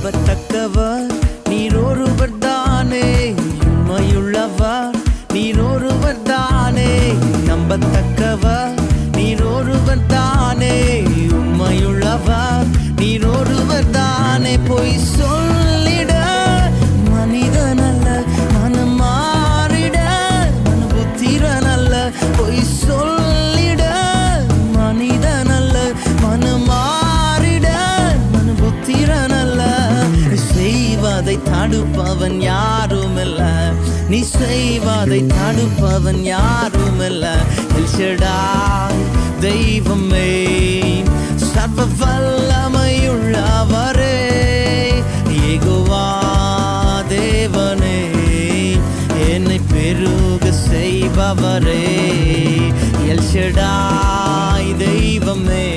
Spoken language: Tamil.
நம்பத்தக்கவர் நீர் ஒருவர் தானே, உண்மையுள்ளவர் நீர் ஒருவர் தானே. நம்பத்தக்கவர் நீர் ஒருவர் தானே, உண்மையுள்ளவர் நீர் ஒருவர் தானே. பொய் சொல்லிட மனிதன் அல்ல, மனம் மாறிட மனபுத்திரன் அல்ல. பொய் சொல்லிட மனிதன் அல்ல, மனம் மாறிட மனபுத்திரன் அல்ல. செய்வதை தடுப்பவன் யாருமில்ல, நீ செய்வதை தடுப்பவன் யாருமில்ல. எல் ஷடாய் தெய்வமே, சர்வ வல்லமையுள்ளவரே, யெகோவா தேவனே, என்னை பெருக செய்பவரே. எல் ஷடாய் தெய்வமே,